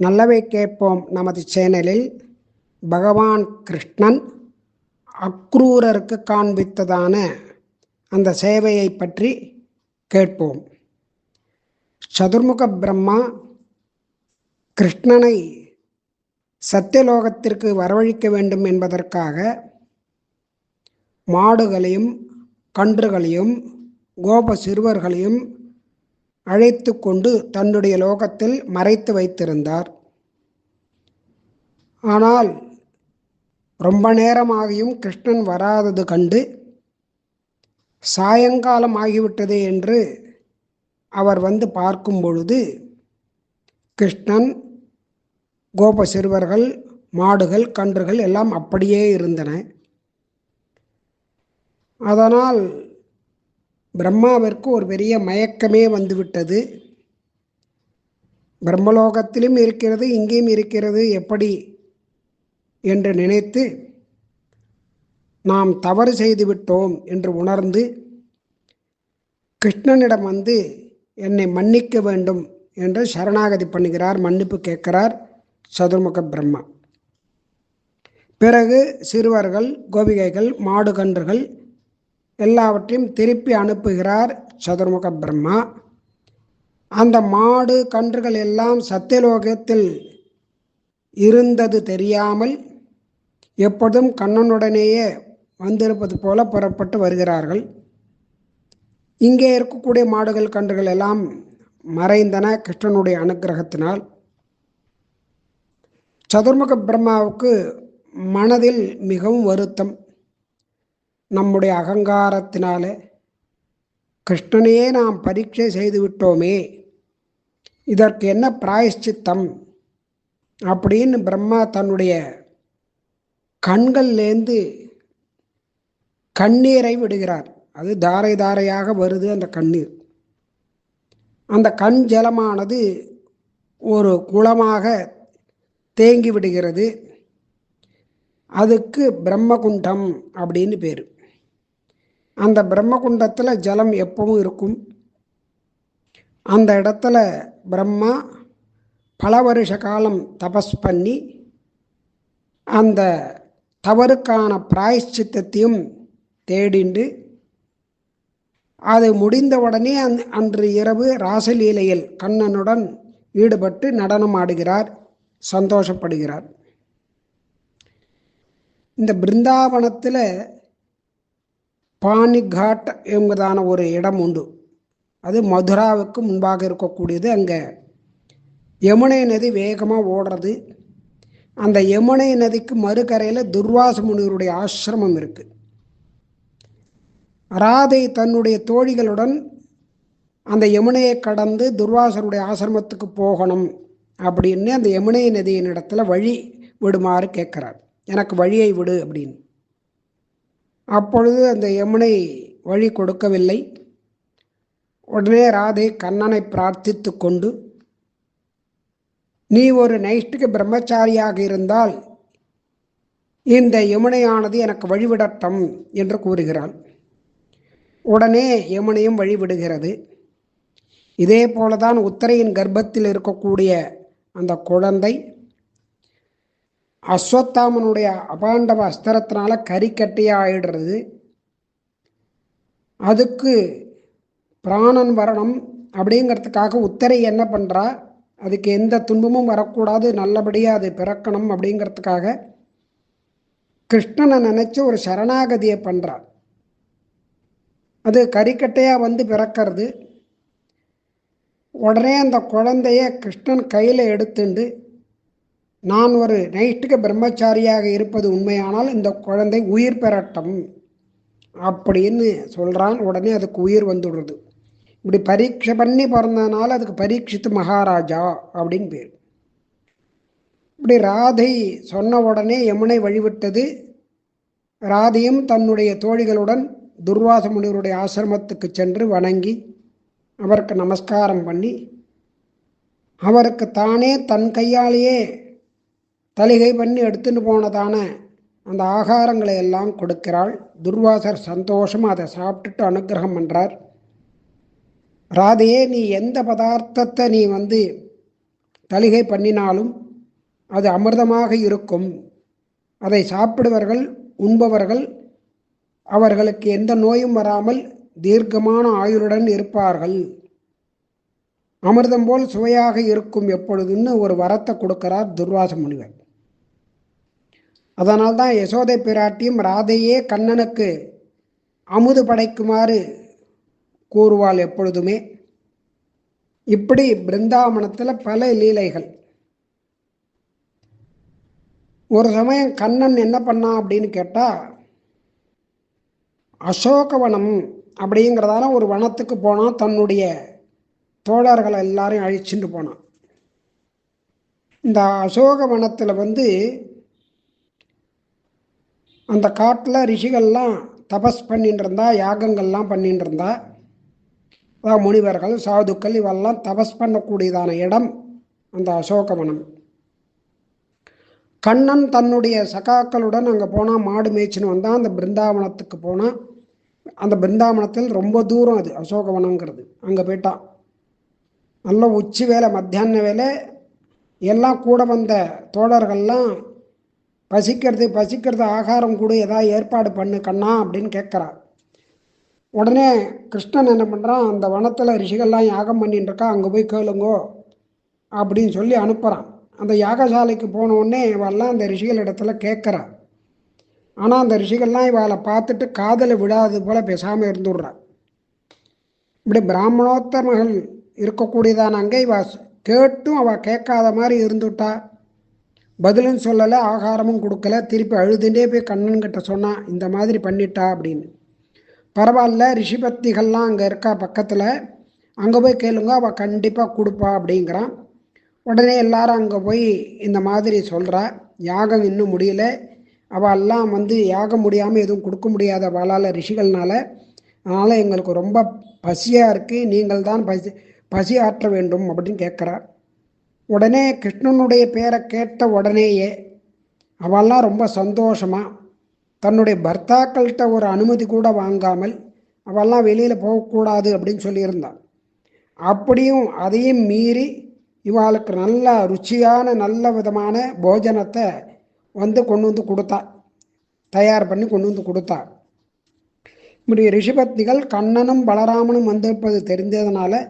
நல்லவை கேட்போம் நமது சேனலில் பகவான் கிருஷ்ணன் அக்ரூரருக்கு காண்பித்ததான அந்த சேவையை பற்றி கேட்போம். சதுர்முக பிரம்மா கிருஷ்ணனை சத்தியலோகத்திற்கு வரவழைக்க வேண்டும் என்பதற்காக மாடுகளையும் கன்றுகளையும் கோப சிறுவர்களையும் அழைத்து கொண்டு தன்னுடைய லோகத்தில் மறைத்து வைத்திருந்தார். ஆனால் ரொம்ப நேரமாகியும் கிருஷ்ணன் வராதது கண்டு சாயங்காலம் ஆகிவிட்டது என்று அவர் வந்து பார்க்கும் பொழுது கிருஷ்ணன், கோப சிறுவர்கள், மாடுகள், கன்றுகள் எல்லாம் அப்படியே இருந்தன. அதனால் பிரம்மாவிற்கு ஒரு பெரிய மயக்கமே வந்துவிட்டது. பிரம்மலோகத்திலும் இருக்கிறது, இங்கேயும் இருக்கிறது, எப்படி என்று நினைத்து நாம் தவறு செய்து விட்டோம் என்று உணர்ந்து கிருஷ்ணனிடம் வந்து என்னை மன்னிக்க வேண்டும் என்று சரணாகதி பண்ணுகிறார், மன்னிப்பு கேட்கிறார் சதுர்முக பிரம்மா. பிறகு சிறுவர்கள், கோபிகைகள், மாடு கன்றுகள் எல்லாவற்றையும் திருப்பி அனுப்புகிறார் சதுர்முக பிரம்மா. அந்த மாடு கன்றுகள் எல்லாம் சத்தியலோகத்தில் இருந்தது தெரியாமல் எப்பொழுதும் கண்ணனுடனேயே வந்திருப்பது போல புறப்பட்டு வருகிறார்கள். இங்கே இருக்கக்கூடிய மாடுகள் கன்றுகள் எல்லாம் மறைந்தன கிருஷ்ணனுடைய அனுக்கிரகத்தினால். சதுர்முக பிரம்மாவுக்கு மனதில் மிகவும் வருத்தம். நம்முடைய அகங்காரத்தினால கிருஷ்ணனையே நாம் பரீட்சை செய்து விட்டோமே, இதற்கு என்ன பிராயஷ்சித்தம் அப்படின்னு பிரம்மா தன்னுடைய கண்கள்லேருந்து கண்ணீரை விடுகிறார். அது தாரை தாரையாக வருது அந்த கண்ணீர். அந்த கண் ஜலமானது ஒரு குளமாக தேங்கி விடுகிறது. அதுக்கு பிரம்மகுண்டம் அப்படின்னு பேர். அந்த பிரம்மகுண்டத்தில் ஜலம் எப்பவும் இருக்கும். அந்த இடத்துல பிரம்மா பல வருஷ காலம் தபஸ் பண்ணி அந்த தவறுக்கான பிராயஷ்சித்தத்தையும் தேடிண்டு அது முடிந்தவுடனே அன்று இரவு ராசலீலையில் கண்ணனுடன் ஈடுபட்டு நடனம் ஆடுகிறார், சந்தோஷப்படுகிறார். இந்த பிருந்தாவனத்தில் பாணிகாட் என்பதான ஒரு இடம் உண்டு. அது மதுராவுக்கு முன்பாக இருக்கக்கூடியது. அங்கே யமுனை நதி வேகமாக ஓடுறது. அந்த யமுனை நதிக்கு மறுகரையில் துர்வாச முனிவருடைய ஆசிரமம் இருக்குது. ராதை தன்னுடைய தோழிகளுடன் அந்த யமுனையை கடந்து துர்வாசருடைய ஆசிரமத்துக்கு போகணும் அப்படின்னு அந்த யமுனை நதியின் இடத்துல வழி விடுமாறு கேட்குறார். எனக்கு வழியை விடு அப்படின்னு. அப்பொழுது அந்த யமுனை வழி கொடுக்கவில்லை. உடனே ராதை கண்ணனை பிரார்த்தித்து கொண்டு, நீ ஒரு நைஷ்டிக பிரம்மச்சாரியாக இருந்தால் இந்த யமுனையானது எனக்கு வழிவிடட்டும் என்று கூறுகிறாள். உடனே யமுனையும் வழிவிடுகிறது. இதே போலதான் உத்தரையின் கர்ப்பத்தில் இருக்கக்கூடிய அந்த குழந்தை அஸ்வத்தாமனுடைய அபாண்டவ அஸ்திரத்தினால கறிக்கட்டையாயிடுறது. அதுக்கு பிராணன் வரணும் அப்படிங்கிறதுக்காக உத்தரை என்ன பண்ணுறா, அதுக்கு எந்த துன்பமும் வரக்கூடாது, நல்லபடியாக அது பிறக்கணும் அப்படிங்கிறதுக்காக கிருஷ்ணனை நினச்சி ஒரு சரணாகதியை பண்ணுறார். அது கறிக்கட்டையாக வந்து பிறக்கிறது. உடனே அந்த குழந்தைய கிருஷ்ணன் கையில் எடுத்துண்டு, நான் ஒரு நைஷ்டிக பிரம்மச்சாரியாக இருப்பது உண்மையானால் இந்த குழந்தை உயிர் பெறட்டும் அப்படின்னு சொல்கிறான். உடனே அதுக்கு உயிர் வந்துடுறது. இப்படி பரீட்சை பண்ணி பிறந்ததுனால அதுக்கு பரீட்சித்து மகாராஜா அப்படின்னு பேர். இப்படி ராதை சொன்ன உடனே யமுனை வழிவிட்டது. ராதையும் தன்னுடைய தோழிகளுடன் துர்வாச முனிவருடைய ஆசிரமத்துக்கு சென்று வணங்கி அவருக்கு நமஸ்காரம் பண்ணி அவருக்கு தானே தன் கையாலேயே தலிகை பண்ணி எடுத்துன்னு போனதான அந்த ஆகாரங்களை எல்லாம் கொடுக்கிறாள். துர்வாசர் சந்தோஷமாக அதை சாப்பிட்டுட்டு அனுகிரகம் பண்ணுறார். ராதையே, நீ எந்த பதார்த்தத்தை நீ தலிகை பண்ணினாலும் அது அமிர்தமாக இருக்கும். அதை சாப்பிடுவர்கள் உண்பவர்கள் அவர்களுக்கு எந்த நோயும் வராமல் தீர்க்கமான ஆயுளுடன் இருப்பார்கள். அமிர்தம் போல் சுவையாக இருக்கும் எப்பொழுதுன்னு ஒரு வரத்தை கொடுக்கிறார் துர்வாச முனிவர். அதனால்தான் யசோதை பிராட்டியும் ராதையே கண்ணனுக்கு அமுது படைக்குமாறு கூறுவாள் எப்பொழுதுமே. இப்படி பிருந்தாவனத்தில் பல லீலைகள். ஒரு சமயம் கண்ணன் என்ன பண்ணான் அப்படின்னு கேட்டால், அசோகவனம் அப்படிங்கிறதான ஒரு வனத்துக்கு போனான். தன்னுடைய தோழர்களை எல்லாரையும் அழிச்சுட்டு போனான். இந்த அசோகவனத்தில் அந்த காட்டில் ரிஷிகள்லாம் தபஸ் பண்ணிட்டு இருந்தா, யாகங்கள்லாம் பண்ணிட்டு இருந்தா. அதாவது முனிவர்கள் சாதுக்கள் இவெல்லாம் தபஸ் பண்ணக்கூடியதான இடம் அந்த அசோகவனம். கண்ணன் தன்னுடைய சகாக்களுடன் அங்கே போனால் மாடு மேய்ச்சின்னு வந்தால். அந்த பிருந்தாவனத்துக்கு போனால், அந்த பிருந்தாவனத்தில் ரொம்ப தூரம் அது அசோகவனங்கிறது. அங்கே போயிட்டான். நல்ல உச்சி வேலை, மத்தியான வேலை. எல்லாம் கூட வந்த தோழர்கள்லாம் பசிக்கிறது ஆகாரம் கூட ஏதாவது ஏற்பாடு பண்ணு கண்ணா அப்படின்னு கேட்குறான். உடனே கிருஷ்ணன் என்ன பண்ணுறான், அந்த வனத்தில் ரிஷிகள்லாம் யாகம் பண்ணிட்டு இருக்கா, அங்கே போய் கேளுங்கோ அப்படின்னு சொல்லி அனுப்புகிறான். அந்த யாகசாலைக்கு போன உடனே இவெல்லாம் அந்த ரிஷிகள் இடத்துல கேட்குறான். ஆனால் அந்த ரிஷிகள்லாம் இவளை பார்த்துட்டு காதலை விடாது போல் பேசாமல் இருந்துடுறான். இப்படி பிராமணோத்தமர்கள் இருக்கக்கூடியதான அங்கே இவ கேட்டும் அவள் கேட்காத மாதிரி இருந்துட்டா. பதிலும் சொல்லலை, ஆகாரமும் கொடுக்கல. திருப்பி அழுதுண்டே போய் கண்ணன்கிட்ட சொன்னான், இந்த மாதிரி பண்ணிட்டா அப்படின்னு. பரவாயில்ல, ரிஷிபத்திகள்லாம் அங்கே இருக்கா பக்கத்தில், அங்கே போய் கேளுங்க, அவள் கண்டிப்பாக கொடுப்பா அப்படிங்கிறான். உடனே எல்லாரும் அங்கே போய் இந்த மாதிரி சொல்கிறா. யாகம் இன்னும் முடியல, அவெல்லாம் யாகம் முடியாமல் எதுவும் கொடுக்க முடியாத அவளால் ரிஷிகள்னால. அதனால் எங்களுக்கு ரொம்ப பசியாக இருக்குது, நீங்கள் தான் பசி ஆற்ற வேண்டும் அப்படின்னு கேட்குறார். உடனே கிருஷ்ணனுடைய பேரை கேட்ட உடனேயே அவெல்லாம் ரொம்ப சந்தோஷமாக தன்னுடைய பர்த்தாக்கள்கிட்ட ஒரு அனுமதி கூட வாங்காமல் அவெல்லாம் வெளியில் போகக்கூடாது அப்படின்னு சொல்லியிருந்தான். அப்படியும் அதையும் மீறி இவாளுக்கு நல்ல ருச்சியான நல்ல விதமான போஜனத்தை கொண்டு வந்து கொடுத்தா, தயார் பண்ணி கொண்டு வந்து கொடுத்தா. இப்படி ரிஷிபத்னிகள் கண்ணனும் பலராமனும் வந்திருப்பது தெரிந்ததுனால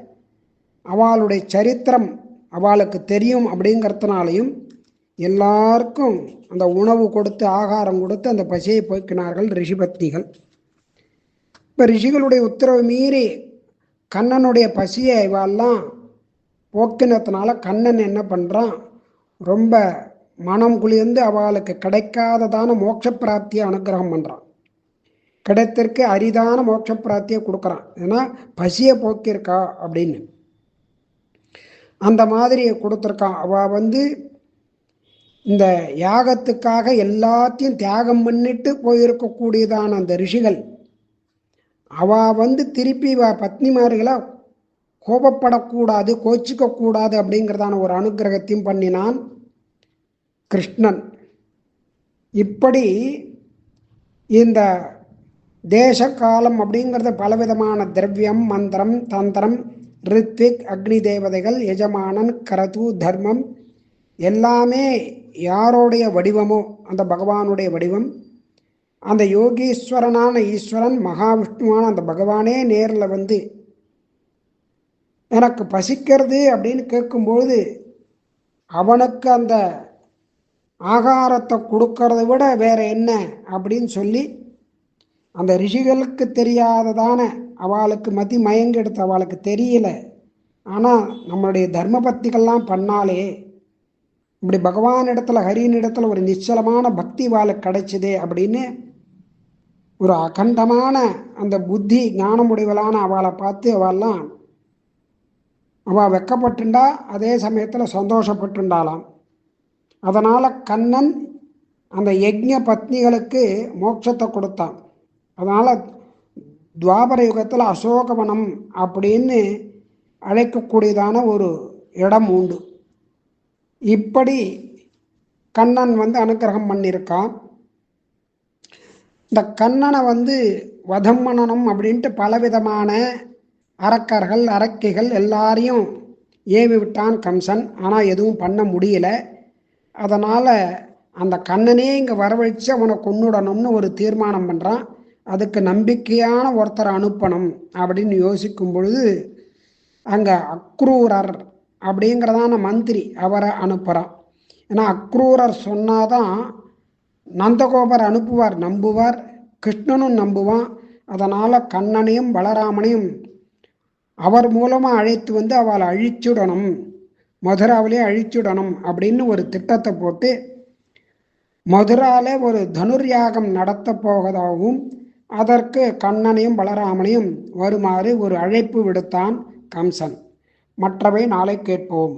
அவளுடைய சரித்திரம் அவளுக்கு தெரியும் அப்படிங்கிறதுனாலையும் எல்லாருக்கும் அந்த உணவு கொடுத்து ஆகாரம் கொடுத்து அந்த பசியை போக்கினார்கள் ரிஷிபத்னிகள். இப்போ ரிஷிகளுடைய உத்தரவு மீறி கண்ணனுடைய பசியை இவெல்லாம் போக்கினத்தினால கண்ணன் என்ன பண்ணுறான், ரொம்ப மனம் குளிர்ந்து அவளுக்கு கிடைக்காததான மோட்ச பிராப்தியை அனுகிரகம் பண்ணுறான். கிடைத்திற்கு அரிதான மோட்ச பிராப்தியை கொடுக்குறான். ஏன்னா பசியை போக்கியிருக்கா அப்படின்னு அந்த மாதிரி கொடுத்துருக்கான். அவள் இந்த யாகத்துக்காக எல்லாத்தையும் தியாகம் பண்ணிட்டு போயிருக்கக்கூடியதான அந்த ரிஷிகள் அவள் திருப்பி பத்னிமார்களை கோபப்படக்கூடாது, கோச்சிக்கக்கூடாது அப்படிங்கிறதான ஒரு அனுகிரகத்தையும் பண்ணினான் கிருஷ்ணன். இப்படி இந்த தேச காலம் அப்படிங்கிறத பலவிதமான திரவியம், மந்திரம், தந்திரம், ரித்விக், அக்னி தேவதைகள், எஜமானன், கரது, தர்மம் எல்லாமே யாரோடைய வடிவமோ அந்த பகவானுடைய வடிவம். அந்த யோகீஸ்வரனான ஈஸ்வரன் மகாவிஷ்ணுவான அந்த பகவானே நேரில் எனக்கு பசிக்கிறது அப்படின்னு கேட்கும்போது அவனுக்கு அந்த ஆகாரத்தை கொடுக்கறத விட வேற என்ன அப்படின்னு சொல்லி அந்த ரிஷிகளுக்கு தெரியாததான அவளுக்கு மதி மயங்கெடுத்து அவளுக்கு தெரியல. ஆனால் நம்மளுடைய தர்மபக்திகள்லாம் பண்ணாலே இப்படி பகவான் இடத்துல ஹரியின் இடத்துல ஒரு நிச்சலமான பக்தி அவளுக்கு கிடைச்சிதே அப்படின்னு ஒரு அகண்டமான அந்த புத்தி ஞானமுடைவளான அவளை பார்த்து அவெல்லாம் அவள் வெக்கப்பட்டுண்டா, அதே சமயத்தில் சந்தோஷப்பட்டுண்டாளாம். அதனால் கண்ணன் அந்த யஜ்ஞ பத்னிகளுக்கு மோட்சத்தை கொடுத்தான். அதனால் துவாபர யுகத்தில் அசோகவனம் அப்படின்னு அழைக்கக்கூடியதான ஒரு இடம் உண்டு. இப்படி கண்ணன் அனுக்கிரகம் பண்ணியிருக்கான். இந்த கண்ணனை வதம் பண்ணணும் அப்படின்ட்டு பலவிதமான அரக்கர்கள் அரக்கிகள் எல்லாரையும் ஏவி விட்டான் கம்சன். ஆனால் எதுவும் பண்ண முடியல. அதனால் அந்த கண்ணனே இங்கே வரவழைச்சு அவனை கொன்னுடணும்னு ஒரு தீர்மானம் பண்ணுறான். அதுக்கு நம்பிக்கையான ஒருத்தரை அனுப்பணும் அப்படின்னு யோசிக்கும் பொழுது அங்கே அக்ரூரர் அப்படிங்கிறதான மந்திரி அவரை அனுப்புகிறான். ஏன்னா அக்ரூரர் சொன்னாதான் நந்தகோபர் அனுப்புவார், நம்புவார், கிருஷ்ணனும் நம்புவான். அதனால் கண்ணனையும் பலராமனையும் அவர் மூலமாக அழைத்து வந்து அவளை அழிச்சுடணும், மதுராவிலே அழிச்சுடணும் அப்படின்னு ஒரு திட்டத்தை போட்டு மதுரால ஒரு தனுர்யாகம் நடத்த போவதாகவும் அதற்கு கண்ணனையும் பலராமனையும் வருமாறு ஒரு அழைப்பு விடுத்தான் கம்சன். மற்றவை நாளை கேட்போம்.